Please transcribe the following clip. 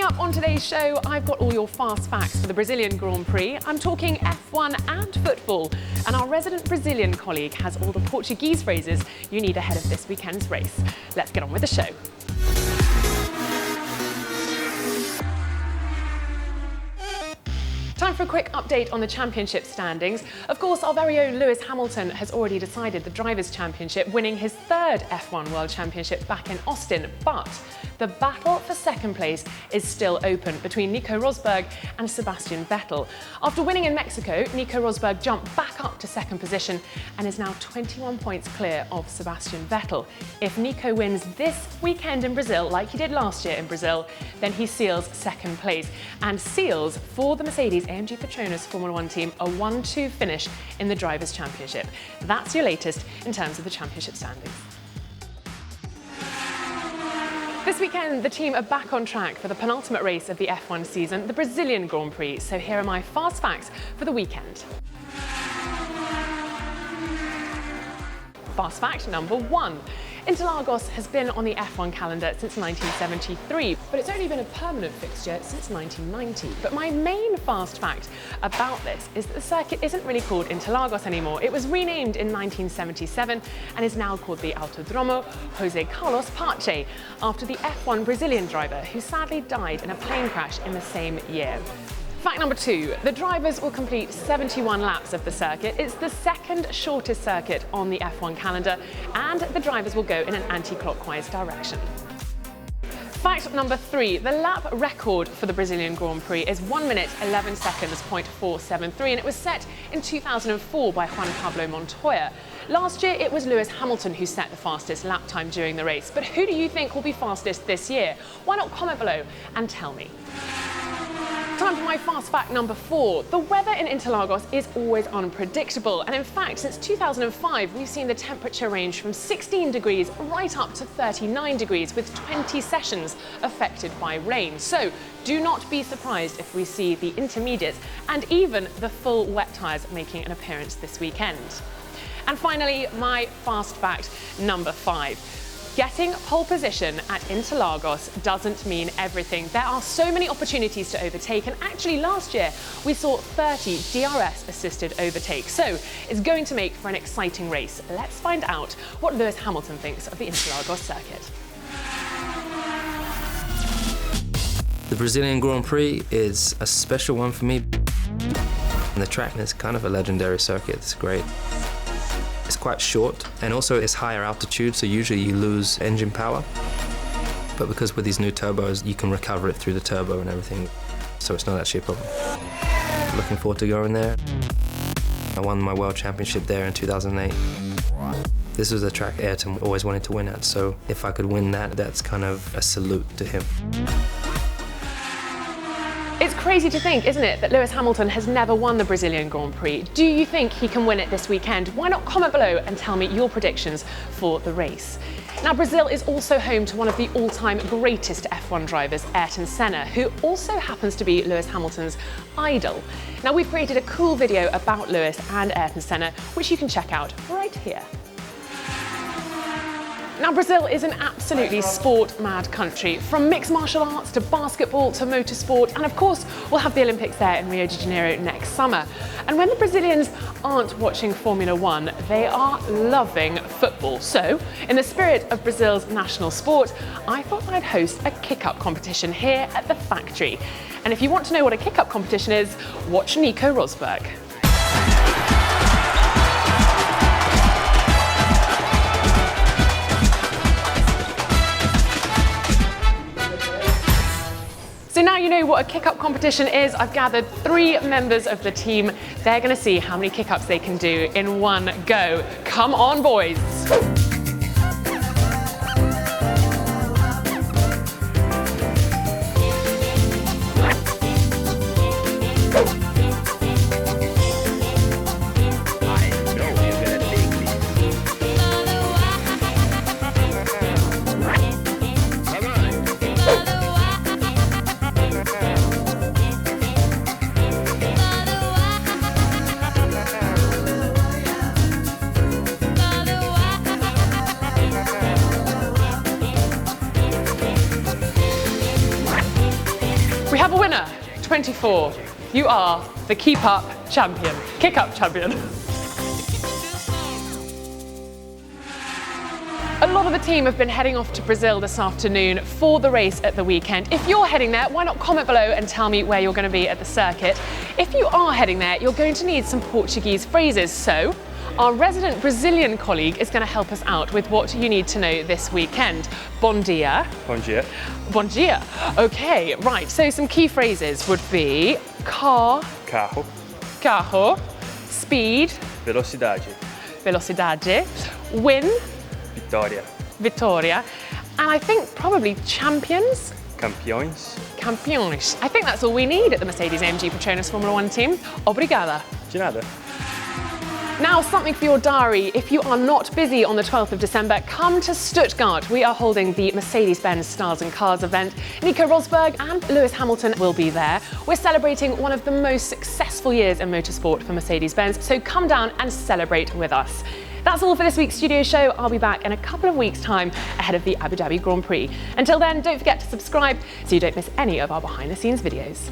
up on today's show, I've got all your fast facts for the Brazilian Grand Prix. I'm talking F1 and football. And our resident Brazilian colleague has all the Portuguese phrases you need ahead of this weekend's race. Let's get on with the show. Time for a quick update on the championship standings. Of course, our very own Lewis Hamilton has already decided the Drivers' Championship, winning his third F1 World Championship back in Austin. But the battle for second place is still open between Nico Rosberg and Sebastian Vettel. After winning in Mexico, Nico Rosberg jumped back up to second position and is now 21 points clear of Sebastian Vettel. If Nico wins this weekend in Brazil, like he did last year in Brazil, then he seals second place and seals for the Mercedes-AMG PETRONAS Formula 1 team a 1-2 finish in the Drivers' Championship. That's your latest in terms of the championship standings. This weekend, the team are back on track for the penultimate race of the F1 season, the Brazilian Grand Prix. So here are my fast facts for the weekend. Fast fact number 1. Interlagos has been on the F1 calendar since 1973, but it's only been a permanent fixture since 1990. But my main fast fact about this is that the circuit isn't really called Interlagos anymore. It was renamed in 1977 and is now called the Autodromo José Carlos Pache, after the F1 Brazilian driver who sadly died in a plane crash in the same year. Fact number 2, the drivers will complete 71 laps of the circuit. It's the second shortest circuit on the F1 calendar, and the drivers will go in an anti-clockwise direction. Fact number 3, the lap record for the Brazilian Grand Prix is 1 minute 11 seconds, .473, and it was set in 2004 by Juan Pablo Montoya. Last year, it was Lewis Hamilton who set the fastest lap time during the race. But who do you think will be fastest this year? Why not comment below and tell me? Time for my fast fact number 4. The weather in Interlagos is always unpredictable, and in fact since 2005 we've seen the temperature range from 16 degrees right up to 39 degrees, with 20 sessions affected by rain. So do not be surprised if we see the intermediates and even the full wet tyres making an appearance this weekend. And finally, my fast fact number 5. Getting pole position at Interlagos doesn't mean everything. There are so many opportunities to overtake, and actually last year we saw 30 DRS-assisted overtakes. So it's going to make for an exciting race. Let's find out what Lewis Hamilton thinks of the Interlagos circuit. The Brazilian Grand Prix is a special one for me. And the track is kind of a legendary circuit. It's great. It's quite short, and also it's higher altitude, so usually you lose engine power. But because with these new turbos, you can recover it through the turbo and everything, so it's not actually a problem. Looking forward to going there. I won my World Championship there in 2008. This was a track Ayrton always wanted to win at, so if I could win that, that's kind of a salute to him. It's crazy to think, isn't it, that Lewis Hamilton has never won the Brazilian Grand Prix. Do you think he can win it this weekend? Why not comment below and tell me your predictions for the race? Now, Brazil is also home to one of the all-time greatest F1 drivers, Ayrton Senna, who also happens to be Lewis Hamilton's idol. Now, we've created a cool video about Lewis and Ayrton Senna, which you can check out right here. Now, Brazil is an absolutely sport-mad country, from mixed martial arts to basketball to motorsport, and of course we'll have the Olympics there in Rio de Janeiro next summer. And when the Brazilians aren't watching Formula 1, they are loving football. So, in the spirit of Brazil's national sport, I thought I'd host a kick-up competition here at the factory. And if you want to know what a kick-up competition is, watch Nico Rosberg. So now you know what a kick-up competition is. I've gathered 3 members of the team. They're going to see how many kick-ups they can do in one go. Come on, boys. have a winner, 24. You are the keep-up champion, kick-up champion. A lot of the team have been heading off to Brazil this afternoon for the race at the weekend. If you're heading there, why not comment below and tell me where you're going to be at the circuit. If you are heading there, you're going to need some Portuguese phrases, so our resident Brazilian colleague is going to help us out with what you need to know this weekend. Bom dia. Bom dia. Bom dia. Okay, right, so some key phrases would be car, Carro. carro, speed, Velocidade. velocidade, win, Vitória. Vittoria, and I think probably champions, Campeões. campeões. I think that's all we need at the Mercedes-AMG PETRONAS Formula 1 team. Obrigada. De nada. Now, something for your diary. If you are not busy on the 12th of December, come to Stuttgart. We are holding the Mercedes-Benz Stars and Cars event. Nico Rosberg and Lewis Hamilton will be there. We're celebrating one of the most successful years in motorsport for Mercedes-Benz, so come down and celebrate with us. That's all for this week's studio show. I'll be back in a couple of weeks' time ahead of the Abu Dhabi Grand Prix. Until then, don't forget to subscribe so you don't miss any of our behind-the-scenes videos.